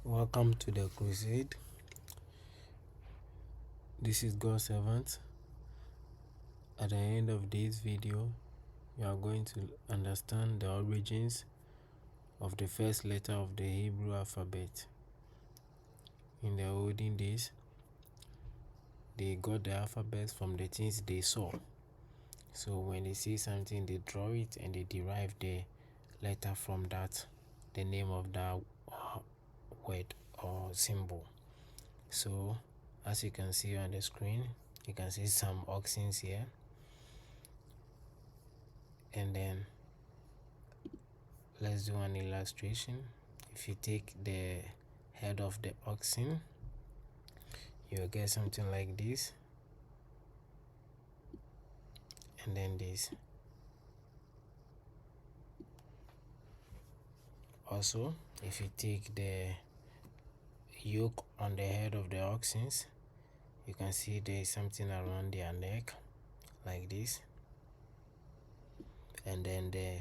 Welcome to the crusade. This is God's servant. At the end of this video, you are going to understand the origins of the first letter of the Hebrew alphabet. In the olden days, they got the alphabet from the things they saw. So when they see something, they draw it and they derive the letter from that, the name of that word or symbol. So as you can see on the screen, you can see some oxen here, and then let's do an illustration. If you take the head of the oxen, you'll get something like this, and then this. Also, if you take the yoke on the head of the oxen, you can see there is something around their neck like this, and then the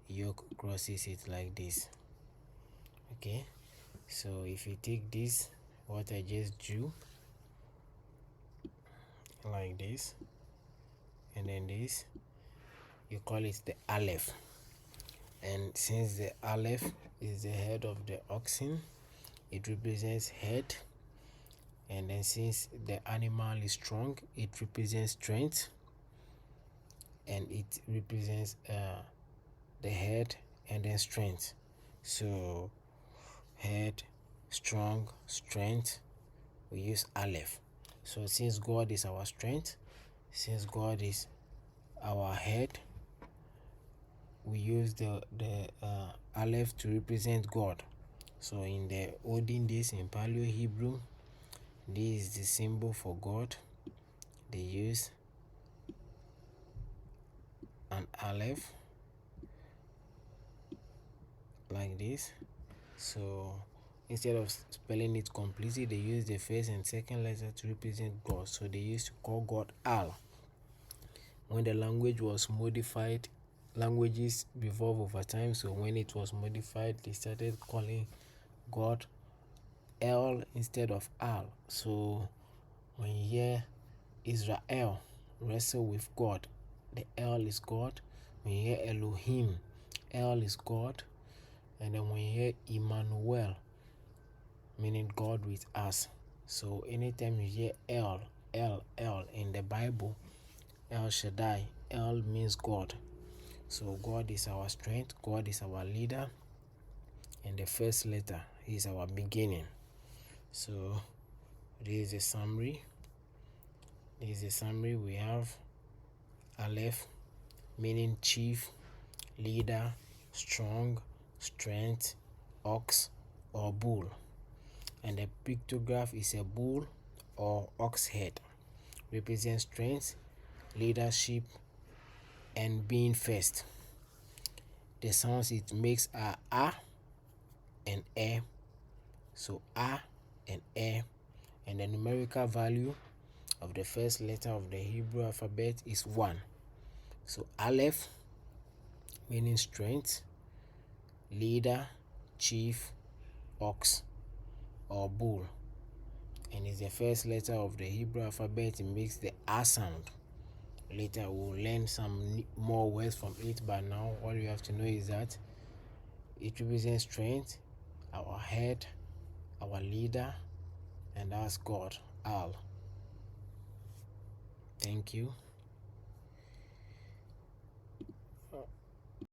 yoke crosses it like this. Okay, so if you take this, what I just drew, like this, and then this, you call it the Aleph. And since the Aleph is the head of the oxen, it represents head. And then since the animal is strong, it represents strength, and it represents the head and then strength. So head, strong, strength, we use Aleph. So since God is our strength, since God is our head, we use the Aleph to represent God. So in the olden days, in Paleo-Hebrew, this is the symbol for God. They use an Aleph like this. So instead of spelling it completely, they use the first and second letter to represent God. So they used to call God Al. When the language was modified, languages evolve over time. So when it was modified, they started calling God El instead of Al. So when you hear Israel wrestle with God, the El is God. When you hear Elohim, El is God. And then when you hear Emmanuel, meaning God with us. So anytime you hear El in the Bible, El Shaddai, El means God. So God is our strength, God is our leader, and the first letter is our beginning. So this is a summary. This is a summary. We have Aleph, meaning chief, leader, strong, strength, ox or bull. And the pictograph is a bull or ox head. Represents strength, leadership, and being first. The sounds it makes are A and E. So A and E. And the numerical value of the first letter of the Hebrew alphabet is 1. So Aleph, meaning strength, leader, chief, ox or bull, and is the first letter of the Hebrew alphabet. It makes the A sound. Later we'll learn some more words from it, but now all you have to know is that it represents strength, our head, our leader, and that's God, Al. Thank you.